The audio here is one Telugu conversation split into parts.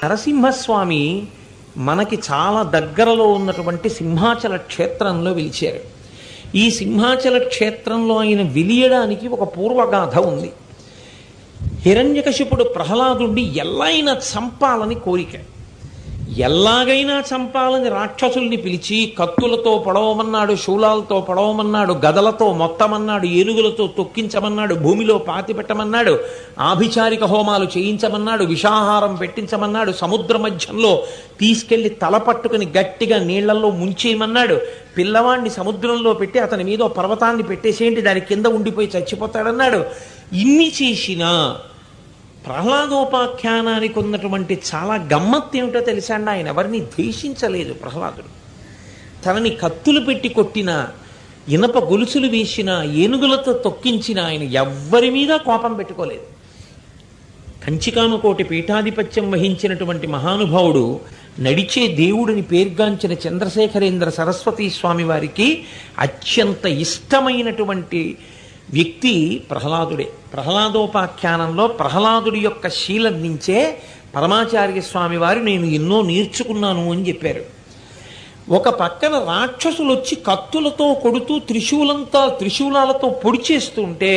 నరసింహస్వామి మనకి చాలా దగ్గరలో ఉన్నటువంటి సింహాచల క్షేత్రంలో వెలిచారు. ఈ సింహాచల క్షేత్రంలో ఆయన వెలియడానికి ఒక పూర్వగాథ ఉంది. హిరణ్యకశిపుడు ప్రహ్లాదుడిని ఎల్లైనా చంపాలని కోరిక. ఎలాగైనా చంపాలని రాక్షసుల్ని పిలిచి కత్తులతో పొడవమన్నాడు, శూలాలతో పొడవమన్నాడు, గదలతో మొత్తమన్నాడు, ఏనుగులతో తొక్కించమన్నాడు, భూమిలో పాతిపెట్టమన్నాడు, ఆభిచారిక హోమాలు చేయించమన్నాడు, విషాహారం పెట్టించమన్నాడు, సముద్ర మధ్యంలో తీసుకెళ్లి తల పట్టుకుని గట్టిగా నీళ్లలో ముంచేయమన్నాడు, పిల్లవాడిని సముద్రంలో పెట్టి అతని మీద పర్వతాన్ని పెట్టేసేంటి, దాని కింద ఉండిపోయి చచ్చిపోతాడన్నాడు. ఇన్ని చేసినా ప్రహ్లాదోపాఖ్యానానికి ఉన్నటువంటి చాలా గమ్మత్తు ఏమిటో తెలుసా అండి, ఆయన ఎవరిని ద్వేషించలేదు. ప్రహ్లాదుడు తనని కత్తులు పెట్టి కొట్టిన, ఇనప గొలుసులు వేసిన, ఏనుగులతో తొక్కించిన ఆయన ఎవ్వరి మీద కోపం పెట్టుకోలేదు. కంచికామకోటి పీఠాధిపత్యం వహించినటువంటి మహానుభావుడు, నడిచే దేవుడిని పేర్గాంచిన చంద్రశేఖరేంద్ర సరస్వతీ స్వామి వారికి అత్యంత ఇష్టమైనటువంటి వ్యక్తి ప్రహ్లాదుడే. ప్రహ్లాదోపాఖ్యానంలో ప్రహ్లాదుడి యొక్క శీలం నుంచే పరమాచార్య స్వామి వారు నేను ఎన్నో నేర్చుకున్నాను అని చెప్పారు. ఒక పక్కన రాక్షసులు వచ్చి కత్తులతో కొడుతూ త్రిశూలాలతో పొడి చేస్తుంటే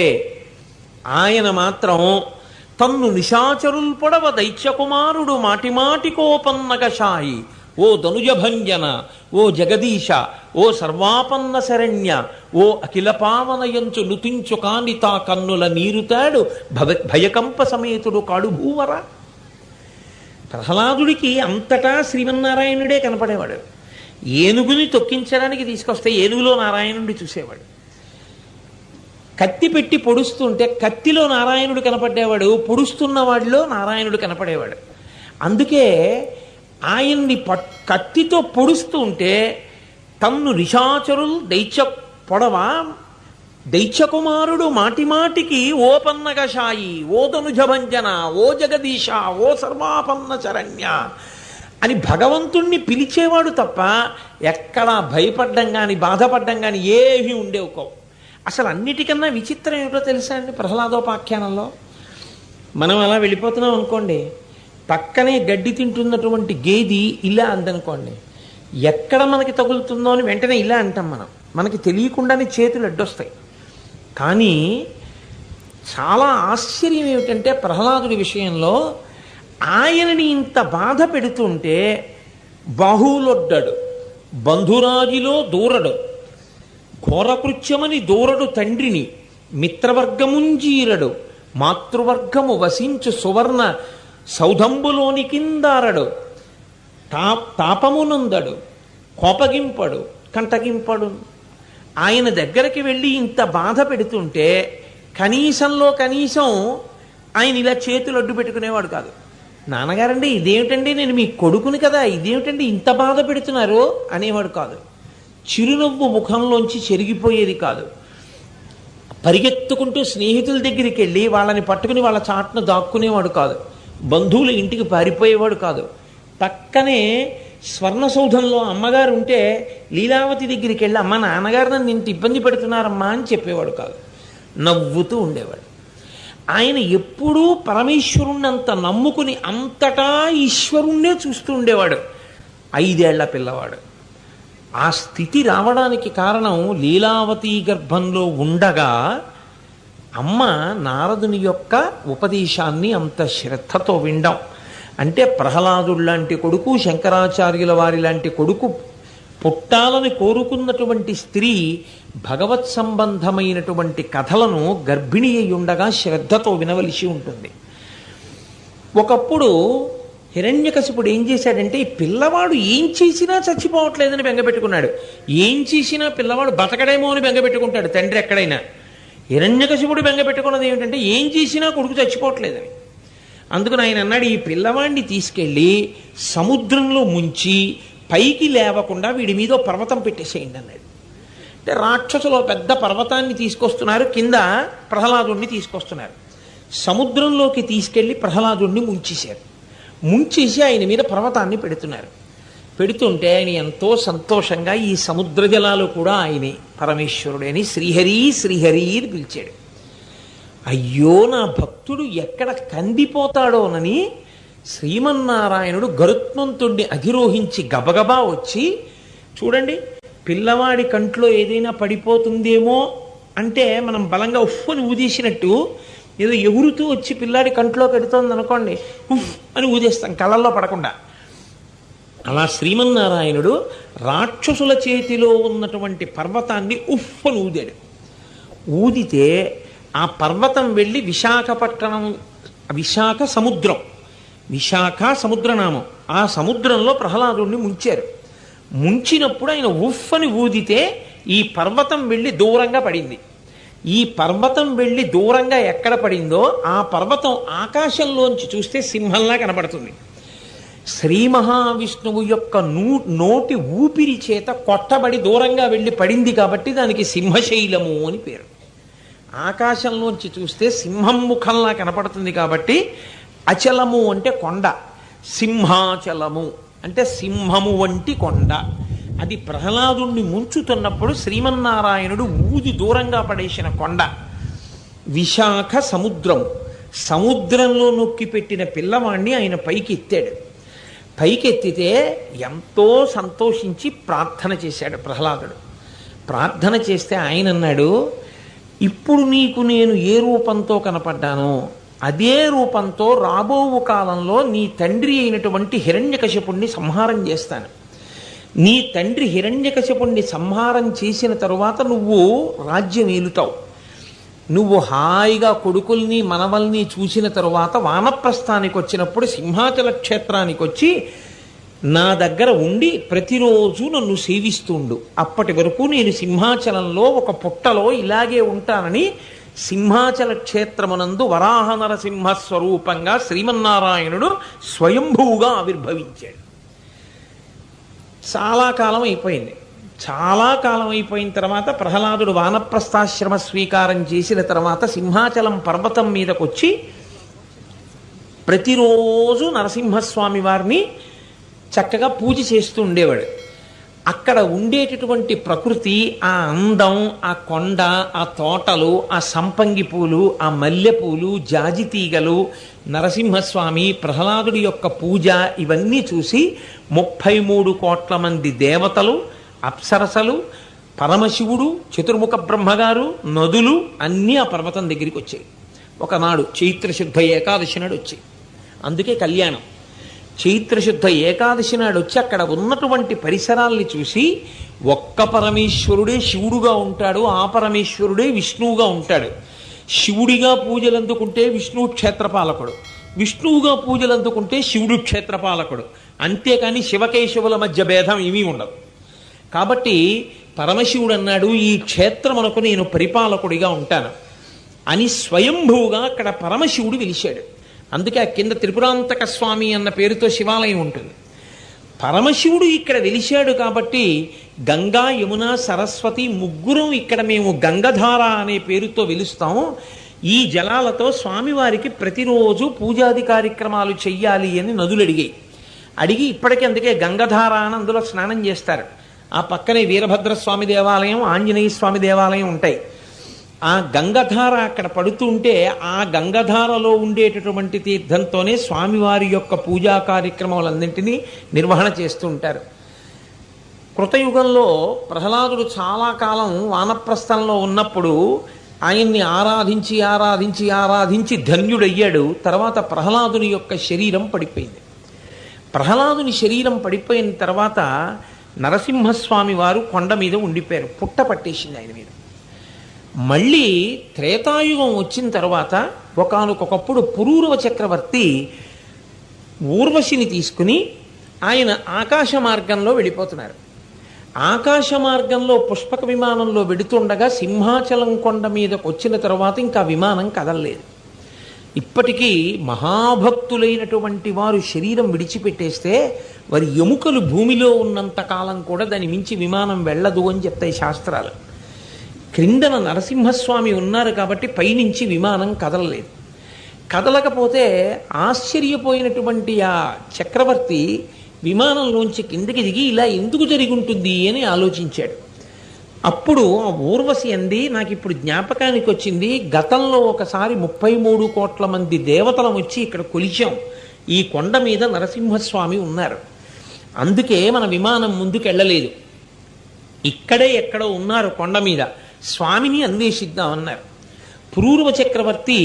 ఆయన మాత్రం తన్ను నిశాచరుల్ పొడవ దైత్యకుమారుడు మాటిమాటికోపన్నగశాయి, ఓ ధనుజభంజన, ఓ జగదీశ, ఓ సర్వాపన్న శరణ్య, ఓ అఖిల పావనయంచు నుతించు కానితా కన్నుల నీరుతాడు భయకంప సమేతుడు కాడుభూవర. ప్రహ్లాదుడికి అంతటా శ్రీమన్నారాయణుడే కనపడేవాడు. ఏనుగుని తొక్కించడానికి తీసుకొస్తే ఏనుగులో నారాయణుడి చూసేవాడు. కత్తి పెట్టి పొడుస్తుంటే కత్తిలో నారాయణుడు కనపడేవాడు, పొడుస్తున్న వాడిలో నారాయణుడు కనపడేవాడు. అందుకే ఆయన్ని కత్తితో పొడుస్తూ ఉంటే తన్ను నిశాచరులు దైత్యకుమారుడు మాటిమాటికి ఓ పన్నగశాయి, ఓ ధనుజభంజన, ఓ జగదీశ, ఓ సర్వాపన్న శరణ్య అని భగవంతుణ్ణి పిలిచేవాడు తప్ప ఎక్కడా భయపడ్డం కానీ బాధపడ్డం కానీ ఏమీ ఉండేవుకో. అసలు అన్నిటికన్నా విచిత్రం ఏమిటో తెలుసా అండి, ప్రహ్లాదోపాఖ్యానంలో మనం అలా వెళ్ళిపోతున్నాం అనుకోండి, పక్కనే గడ్డి తింటున్నటువంటి గేది ఇలా అందనుకోండి, ఎక్కడ మనకి తగులుతుందో అని వెంటనే ఇలా అంటాం మనం, మనకి తెలియకుండానే చేతులు అడ్డొస్తాయి. కానీ చాలా ఆశ్చర్యం ఏమిటంటే ప్రహ్లాదుడి విషయంలో ఆయనని ఇంత బాధ పెడుతుంటే బాహువులొడ్డాడు, బంధురాజిలో దూరడు, ఘోరకృత్యమని దూరడు తండ్రిని, మిత్రవర్గముంజీరడు, మాతృవర్గము వసించు సువర్ణ సౌధంబులోని కిందారడు, తాపమునందడు, కోపగింపడు, కంటగింపడు. ఆయన దగ్గరికి వెళ్ళి ఇంత బాధ పెడుతుంటే కనీసంలో కనీసం ఆయన ఇలా చేతులు అడ్డు పెట్టుకునేవాడు కాదు. నాన్నగారండి ఇదేమిటండి, నేను మీ కొడుకుని కదా, ఇదేమిటండి ఇంత బాధ పెడుతున్నారు అనేవాడు కాదు. చిరునవ్వు ముఖంలోంచి చెరిగిపోయేది కాదు. పరిగెత్తుకుంటూ స్నేహితుల దగ్గరికి వెళ్ళి వాళ్ళని పట్టుకుని వాళ్ళ చాటును దాక్కునేవాడు కాదు. బంధువుల ఇంటికి పారిపోయేవాడు కాదు. పక్కనే స్వర్ణసౌధంలో అమ్మగారు ఉంటే లీలావతి దగ్గరికి వెళ్ళి అమ్మ నాన్నగారు నన్ను ఇంత ఇబ్బంది పెడుతున్నారమ్మా అని చెప్పేవాడు కాదు. నవ్వుతూ ఉండేవాడు. ఆయన ఎప్పుడూ పరమేశ్వరుణ్ణి అంత నమ్ముకుని అంతటా ఈశ్వరుణ్ణే చూస్తూ ఉండేవాడు. 5 ఏళ్ల పిల్లవాడు. ఆ స్థితి రావడానికి కారణం లీలావతి గర్భంలో ఉండగా అమ్మ నారదుని యొక్క ఉపదేశాన్ని అంత శ్రద్ధతో వినడం. అంటే ప్రహ్లాదుడు లాంటి కొడుకు, శంకరాచార్యుల వారి లాంటి కొడుకు పుట్టాలని కోరుకున్నటువంటి స్త్రీ భగవత్ సంబంధమైనటువంటి కథలను గర్భిణి అయి ఉండగా శ్రద్ధతో వినవలసి ఉంటుంది. ఒకప్పుడు హిరణ్యకశిపుడు ఏం చేశాడంటే, ఈ పిల్లవాడు ఏం చేసినా చచ్చిపోవట్లేదని బెంగపెట్టుకున్నాడు. ఏం చేసినా పిల్లవాడు బతకడేమో అని బెంగపెట్టుకుంటాడు తండ్రి ఎక్కడైనా. హిరణ్యకశిపుడు బెంగపెట్టుకున్నది ఏమిటంటే ఏం చేసినా కొడుకు చచ్చిపోవట్లేదని. అందుకని ఆయన అన్నాడు, ఈ పిల్లవాడిని తీసుకెళ్ళి సముద్రంలో ముంచి పైకి లేవకుండా వీడి మీద పర్వతం పెట్టేసేయండి అన్నాడు. అంటే రాక్షసులు పెద్ద పర్వతాన్ని తీసుకొస్తున్నారు, కింద ప్రహ్లాదుడిని తీసుకొస్తున్నారు. సముద్రంలోకి తీసుకెళ్ళి ప్రహ్లాదుడిని ముంచేశారు. ముంచేసి ఆయన మీద పర్వతాన్ని పెడుతున్నారు. పెడుతుంటే ఆయన ఎంతో సంతోషంగా ఈ సముద్ర జలాలు కూడా ఆయనే పరమేశ్వరుడు అని శ్రీహరి శ్రీహరి అని పిలిచాడు. అయ్యో నా భక్తుడు ఎక్కడ కందిపోతాడోనని శ్రీమన్నారాయణుడు గరుత్మంతుణ్ణి అధిరోహించి గబగబా వచ్చి, చూడండి, పిల్లవాడి కంట్లో ఏదైనా పడిపోతుందేమో అంటే మనం బలంగా ఉఫ్ఫని ఊదేసినట్టు ఏదో ఎగురుతూ వచ్చి పిల్లాడి కంట్లో పెడుతోంది అనుకోండి, ఉఫ్ అని ఊదేస్తాం కళ్ళల్లో పడకుండా. అలా శ్రీమన్నారాయణుడు రాక్షసుల చేతిలో ఉన్నటువంటి పర్వతాన్ని ఉఫ్ అని ఊదాడు. ఊదితే ఆ పర్వతం వెళ్ళి విశాఖపట్నం, విశాఖ సముద్రనామం, ఆ సముద్రంలో ప్రహ్లాదుడిని ముంచారు. ముంచినప్పుడు ఆయన ఉఫ్ అని ఊదితే ఈ పర్వతం వెళ్ళి దూరంగా పడింది. ఈ పర్వతం వెళ్ళి దూరంగా ఎక్కడ పడిందో ఆ పర్వతం ఆకాశంలోంచి చూస్తే సింహంలా కనబడుతుంది. శ్రీ మహావిష్ణువు యొక్క నోటి ఊపిరి చేత కొట్టబడి దూరంగా వెళ్ళి పడింది కాబట్టి దానికి సింహశైలము అని పేరు. ఆకాశంలోంచి చూస్తే సింహం ముఖంలా కనపడుతుంది కాబట్టి అచలము అంటే కొండ, సింహాచలము అంటే సింహము వంటి కొండ. అది ప్రహ్లాదుణ్ణి ముంచుతున్నప్పుడు శ్రీమన్నారాయణుడు ఊది దూరంగా పడేసిన కొండ. విశాఖ సముద్రంలో నొక్కి పెట్టిన పిల్లవాణ్ణి ఆయన పైకి ఎత్తాడు. పైకెత్తితే ఎంతో సంతోషించి ప్రార్థన చేశాడు ప్రహ్లాదుడు. ప్రార్థన చేస్తే ఆయన అన్నాడు, ఇప్పుడు నీకు నేను ఏ రూపంతో కనపడ్డానో అదే రూపంతో రాబోవు కాలంలో నీ తండ్రి అయినటువంటి హిరణ్యకశిపుణ్ణి సంహారం చేస్తాను. నీ తండ్రి హిరణ్యకశిపుణ్ణి సంహారం చేసిన తరువాత నువ్వు రాజ్యం ఏలుతావు. నువ్వు హాయిగా కొడుకుల్ని మనవల్ని చూసిన తరువాత వానప్రస్థానికి వచ్చినప్పుడు సింహాచల క్షేత్రానికి వచ్చి నా దగ్గర ఉండి ప్రతిరోజు నన్ను సేవిస్తుండు. అప్పటి వరకు నేను సింహాచలంలో ఒక పుట్టలో ఇలాగే ఉంటానని సింహాచల క్షేత్రమునందు వరాహ నరసింహ స్వరూపంగా శ్రీమన్నారాయణుడు స్వయంభూగా ఆవిర్భవించాడు. చాలా కాలం అయిపోయిన తర్వాత ప్రహ్లాదుడు వానప్రస్థాశ్రమ స్వీకారం చేసిన తర్వాత సింహాచలం పర్వతం మీదకు వచ్చి ప్రతిరోజు నరసింహస్వామి వారిని చక్కగా పూజ చేస్తూ ఉండేవాడు. అక్కడ ఉండేటటువంటి ప్రకృతి, ఆ అందం, ఆ కొండ, ఆ తోటలు, ఆ సంపంగి పూలు, ఆ మల్లెపూలు, జాజి తీగలు, నరసింహస్వామి, ప్రహ్లాదుడి యొక్క పూజ, ఇవన్నీ చూసి 33 కోట్ల మంది దేవతలు, అప్సరసలు, పరమశివుడు, చతుర్ముఖ బ్రహ్మగారు, నదులు అన్నీ ఆ పర్వతం దగ్గరికి వచ్చాయి. ఒకనాడు చైత్రశుద్ధ ఏకాదశి నాడు వచ్చాయి. అందుకే కళ్యాణం. చైత్రశుద్ధ ఏకాదశి నాడు వచ్చి అక్కడ ఉన్నటువంటి పరిసరాల్ని చూసి ఒక్క పరమేశ్వరుడే శివుడుగా ఉంటాడు, ఆ పరమేశ్వరుడే విష్ణువుగా ఉంటాడు. శివుడిగా పూజలు అందుకుంటే విష్ణువు క్షేత్రపాలకుడు, విష్ణువుగా పూజలు అందుకుంటే శివుడు క్షేత్రపాలకుడు. అంతేకాని శివకేశవుల మధ్య భేదం ఏమీ ఉండదు. కాబట్టి పరమశివుడు అన్నాడు, ఈ క్షేత్రమునకు నేను పరిపాలకుడిగా ఉంటాను అని స్వయంభూగా అక్కడ పరమశివుడు వెలిశాడు. అందుకే ఆ కింద త్రిపురాంతక స్వామి అన్న పేరుతో శివాలయం ఉంటుంది. పరమశివుడు ఇక్కడ వెలిశాడు కాబట్టి గంగా, యమున, సరస్వతి ముగ్గురం ఇక్కడ మేము గంగధార అనే పేరుతో వెలుస్తాం. ఈ జలాలతో స్వామివారికి ప్రతిరోజు పూజాది కార్యక్రమాలు చెయ్యాలి అని నదులు అడిగి ఇప్పటికీ అందుకే గంగధార అని అందులో స్నానం చేస్తారు. ఆ పక్కనే వీరభద్రస్వామి దేవాలయం, ఆంజనేయ స్వామి దేవాలయం ఉంటాయి. ఆ గంగధార అక్కడ పడుతుంటే ఆ గంగధారలో ఉండేటటువంటి తీర్థంతోనే స్వామివారి యొక్క పూజా కార్యక్రమాలన్నింటినీ నిర్వహణ చేస్తూ ఉంటారు. కృతయుగంలో ప్రహ్లాదుడు చాలా కాలం వానప్రస్థంలో ఉన్నప్పుడు ఆయన్ని ఆరాధించి ఆరాధించి ఆరాధించి ధన్యుడయ్యాడు. తర్వాత ప్రహ్లాదుని యొక్క శరీరం పడిపోయింది. ప్రహ్లాదుని శరీరం పడిపోయిన తర్వాత నరసింహస్వామి వారు కొండ మీద ఉండిపోయారు. పుట్ట పట్టేసింది ఆయన మీద. మళ్ళీ త్రేతాయుగం వచ్చిన తర్వాత ఒకానొకప్పుడు పురూరవ చక్రవర్తి ఊర్వశిని తీసుకుని ఆయన ఆకాశ మార్గంలో వెళ్ళిపోతున్నారు. ఆకాశ మార్గంలో పుష్పక విమానంలో వెడుతుండగా సింహాచలం కొండ మీదకు వచ్చిన తర్వాత ఇంకా విమానం కదలలేదు. ఇప్పటికీ మహాభక్తులైనటువంటి వారు శరీరం విడిచిపెట్టేస్తే వారి ఎముకలు భూమిలో ఉన్నంత కాలం కూడా దాని మించి విమానం వెళ్ళదు అని చెప్తాయి శాస్త్రాలు. క్రిందన నరసింహస్వామి ఉన్నారు కాబట్టి పైనుంచి విమానం కదలలేదు. కదలకపోతే ఆశ్చర్యపోయినటువంటి ఆ చక్రవర్తి విమానంలోంచి కిందకి దిగి ఇలా ఎందుకు జరిగి ఉంటుంది అని ఆలోచించాడు. అప్పుడు ఆ ఊర్వశి అంది, నాకు ఇప్పుడు జ్ఞాపకానికి వచ్చింది, గతంలో ఒకసారి 33 కోట్ల మంది దేవతలం వచ్చి ఇక్కడ కొలిచాం. ఈ కొండ మీద నరసింహస్వామి ఉన్నారు. అందుకే మన విమానం ముందుకు వెళ్ళలేదు. ఇక్కడే ఎక్కడో ఉన్నారు కొండ మీద, స్వామిని అన్వేషిద్దామన్నారు. పురూరవ చక్రవర్తి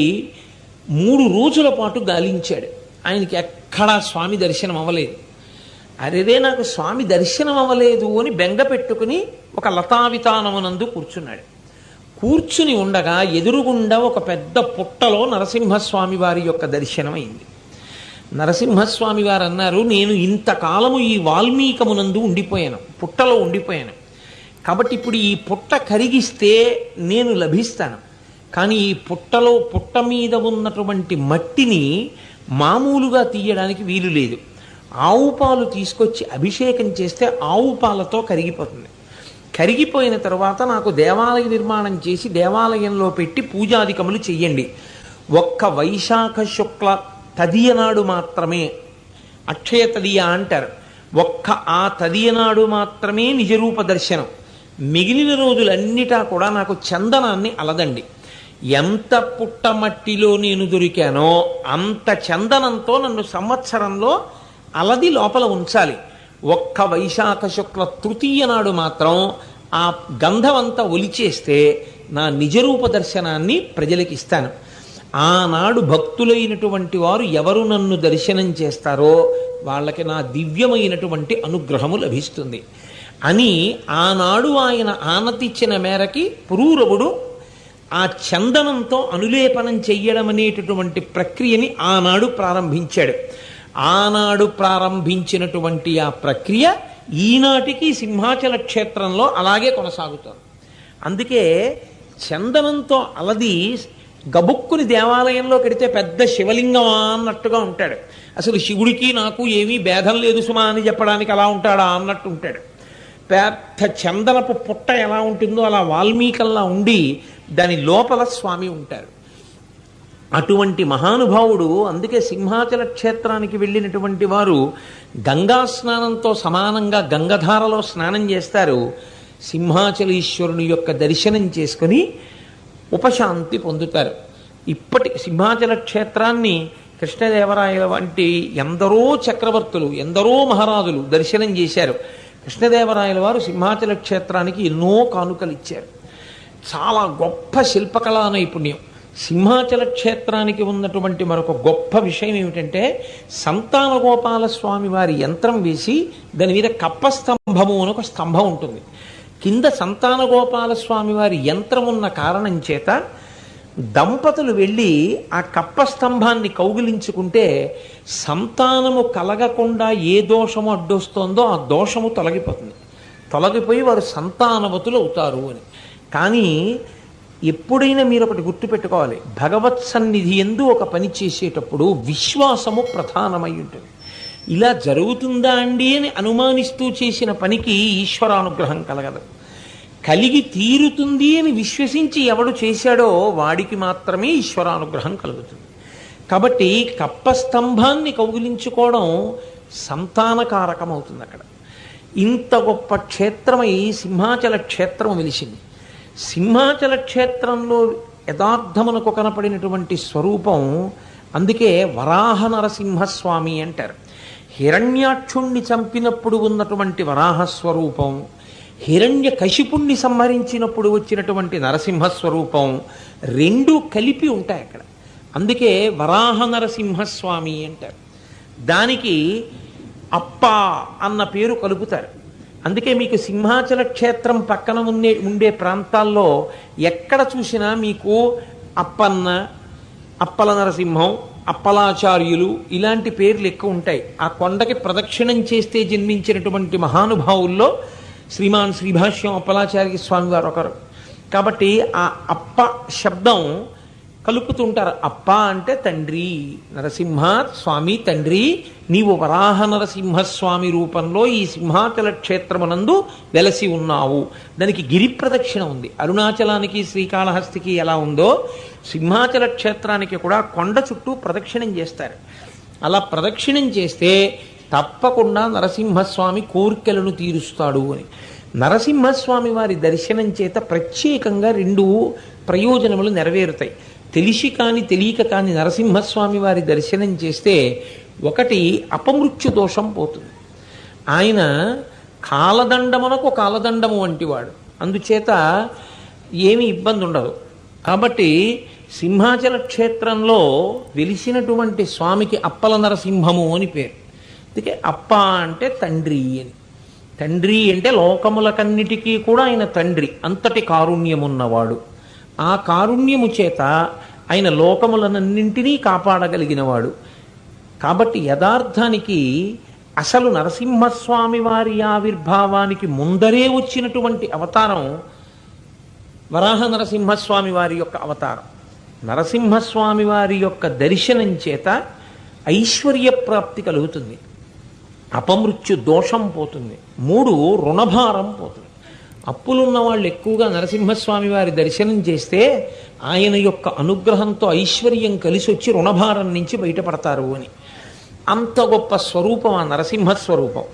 3 రోజుల పాటు గాలించాడు. ఆయనకి ఎక్కడా స్వామి దర్శనం అవ్వలేదు. అరేదే నాకు స్వామి దర్శనం అవ్వలేదు అని బెంగ పెట్టుకుని ఒక లతావితానమునందు కూర్చున్నాడు. కూర్చుని ఉండగా ఎదురుగుండా ఒక పెద్ద పుట్టలో నరసింహస్వామి వారి యొక్క దర్శనమైంది. నరసింహస్వామి వారు అన్నారు, నేను ఇంతకాలము ఈ వాల్మీకమునందు ఉండిపోయాను, పుట్టలో ఉండిపోయాను. కాబట్టి ఇప్పుడు ఈ పుట్ట కరిగిస్తే నేను లభిస్తాను. కానీ ఈ పుట్ట మీద ఉన్నటువంటి మట్టిని మామూలుగా తీయడానికి వీలు లేదు. ఆవు పాలు తీసుకొచ్చి అభిషేకం చేస్తే ఆవు పాలతో కరిగిపోతుంది. కరిగిపోయిన తర్వాత నాకు దేవాలయ నిర్మాణం చేసి దేవాలయంలో పెట్టి పూజాధికములు చెయ్యండి. ఒక్క వైశాఖ శుక్ల తదియనాడు మాత్రమే, అక్షయ తదియ అంటారు, ఒక్క ఆ తదియనాడు మాత్రమే నిజరూప దర్శనం. మిగిలిన రోజులన్నిటా కూడా నాకు చందనాన్ని అలదండి. ఎంత పుట్టమట్టిలో నేను దొరికానో అంత చందనంతో నన్ను సంవత్సరంలో అలది లోపల ఉంచాలి. ఒక్క వైశాఖ శుక్ల తృతీయ నాడు మాత్రం ఆ గంధమంతా ఒలిచేస్తే నా నిజరూప దర్శనాన్ని ప్రజలకి ఇస్తాను. ఆనాడు భక్తులైనటువంటి వారు ఎవరు నన్ను దర్శనం చేస్తారో వాళ్ళకి నా దివ్యమైనటువంటి అనుగ్రహము లభిస్తుంది అని ఆనాడు ఆయన ఆనతిచ్చిన మేరకి పురూరవుడు ఆ చందనంతో అనులేపనం చెయ్యడం అనేటటువంటి ప్రక్రియని ఆనాడు ప్రారంభించాడు. ఆనాడు ప్రారంభించినటువంటి ఆ ప్రక్రియ ఈనాటికి సింహాచల క్షేత్రంలో అలాగే కొనసాగుతోంది. అందుకే చందనంతో అలది గబుక్కుని దేవాలయంలో కడితే పెద్ద శివలింగమా అన్నట్టుగా ఉంటాడు. అసలు శివుడికి నాకు ఏమీ భేదం లేదు సుమా అని చెప్పడానికి అలా ఉంటాడా అన్నట్టు ఉంటాడు. పెద్ద చందనపు పుట్ట ఎలా ఉంటుందో అలా వాల్మీకల్లా ఉండి దాని లోపల స్వామి ఉంటారు. అటువంటి మహానుభావుడు. అందుకే సింహాచల క్షేత్రానికి వెళ్ళినటువంటి వారు గంగా స్నానంతో సమానంగా గంగధారలో స్నానం చేస్తారు. సింహాచలేశ్వరుని యొక్క దర్శనం చేసుకుని ఉపశాంతి పొందుతారు. ఇప్పటి సింహాచల క్షేత్రాన్ని కృష్ణదేవరాయల వంటి ఎందరో చక్రవర్తులు, ఎందరో మహారాజులు దర్శనం చేశారు. కృష్ణదేవరాయల వారు సింహాచల క్షేత్రానికి ఎన్నో కానుకలు ఇచ్చారు. చాలా గొప్ప శిల్పకళా నైపుణ్యం. సింహాచల క్షేత్రానికి ఉన్నటువంటి మరొక గొప్ప విషయం ఏమిటంటే సంతాన గోపాల స్వామి వారి యంత్రం వేసి దాని మీద కప్పస్తంభము అని ఒక స్తంభం ఉంటుంది. కింద సంతాన గోపాల స్వామి వారి యంత్రం ఉన్న కారణం చేత దంపతులు వెళ్ళి ఆ కప్పస్తంభాన్ని కౌగిలించుకుంటే సంతానము కలగకుండా ఏ దోషము అడ్డొస్తోందో ఆ దోషము తొలగిపోతుంది. తొలగిపోయి వారు సంతానవతులు అవుతారు అని. కానీ ఎప్పుడైనా మీరు ఒకటి గుర్తుపెట్టుకోవాలి, భగవత్ సన్నిధి యందు ఒక పని చేసేటప్పుడు విశ్వాసము ప్రధానమై ఉంటుంది. ఇలా జరుగుతుందా అండి అని అనుమానిస్తూ చేసిన పనికి ఈశ్వరానుగ్రహం కలగదు. కలిగి తీరుతుంది అని విశ్వసించి ఎవడు చేశాడో వాడికి మాత్రమే ఈశ్వరానుగ్రహం కలుగుతుంది. కాబట్టి కప్పస్తంభాన్ని కౌగిలించుకోవడం సంతానకారకం అవుతుంది. అక్కడ ఇంత గొప్ప క్షేత్రమై సింహాచల క్షేత్రం వెలిసింది. సింహాచల క్షేత్రంలో యథార్థమునకు కనపడినటువంటి స్వరూపం అందుకే వరాహ నరసింహస్వామి అంటారు. హిరణ్యాక్షుణ్ణి చంపినప్పుడు ఉన్నటువంటి వరాహస్వరూపం, హిరణ్య కశిపుణ్ణి సంహరించినప్పుడు వచ్చినటువంటి నరసింహస్వరూపం రెండూ కలిపి ఉంటాయి అక్కడ. అందుకే వరాహ నరసింహస్వామి అంటారు. దానికి అప్ప అన్న పేరు కలుపుతారు. అందుకే మీకు సింహాచల క్షేత్రం పక్కన ఉండే ప్రాంతాల్లో ఎక్కడ చూసినా మీకు అప్పన్న, అప్పల నరసింహం, అప్పలాచార్యులు ఇలాంటి పేర్లు ఎక్కువ ఉంటాయి. ఆ కొండకి ప్రదక్షిణం చేస్తే జన్మించినటువంటి మహానుభావుల్లో శ్రీమాన్ శ్రీభాష్యం అప్పలాచార్య స్వామి వారు ఒకరు. కాబట్టి ఆ అప్ప శబ్దం కలుపుతుంటారు. అప్ప అంటే తండ్రి, నరసింహ స్వామి తండ్రి, నీవు వరాహ నరసింహస్వామి రూపంలో ఈ సింహాచల క్షేత్రమునందు వెలసి ఉన్నావు. దానికి గిరి ప్రదక్షిణ ఉంది. అరుణాచలానికి శ్రీకాళహస్తికి ఎలా ఉందో సింహాచల క్షేత్రానికి కూడా కొండ చుట్టూ ప్రదక్షిణం చేస్తారు. అలా ప్రదక్షిణం చేస్తే తప్పకుండా నరసింహస్వామి కోరికలను తీరుస్తాడు అని. నరసింహస్వామి వారి దర్శనం చేత ప్రత్యేకంగా 2 ప్రయోజనములు నెరవేరుతాయి. తెలిసి కాని తెలియక కాని నరసింహస్వామి వారి దర్శనం చేస్తే ఒకటి అపమృత్యు దోషం పోతుంది. ఆయన కాలదండమునకు కాలదండము వంటివాడు, అందుచేత ఏమీ ఇబ్బంది ఉండదు. కాబట్టి సింహాచల క్షేత్రంలో వెలిసినటువంటి స్వామికి అప్పల నరసింహము అని పేరు. అందుకే అప్ప అంటే తండ్రి అని. తండ్రి అంటే లోకములకన్నిటికీ కూడా ఆయన తండ్రి, అంతటి కారుణ్యమున్నవాడు. ఆ కారుణ్యము చేత ఆయన లోకములనన్నింటినీ కాపాడగలిగినవాడు. కాబట్టి యథార్థానికి అసలు నరసింహస్వామి వారి ఆవిర్భావానికి ముందరే వచ్చినటువంటి అవతారం వరాహ నరసింహస్వామి వారి యొక్క అవతారం. నరసింహస్వామి వారి యొక్క దర్శనం చేత ఐశ్వర్య ప్రాప్తి కలుగుతుంది, అపమృత్యు దోషం పోతుంది, 3 రుణభారం పోతుంది. అప్పులున్న వాళ్ళు ఎక్కువగా నరసింహస్వామి వారి దర్శనం చేస్తే ఆయన యొక్క అనుగ్రహంతో ఐశ్వర్యం కలిసి వచ్చి రుణభారం నుంచి బయటపడతారు అని. అంత గొప్ప స్వరూపం ఆ నరసింహస్వరూపం.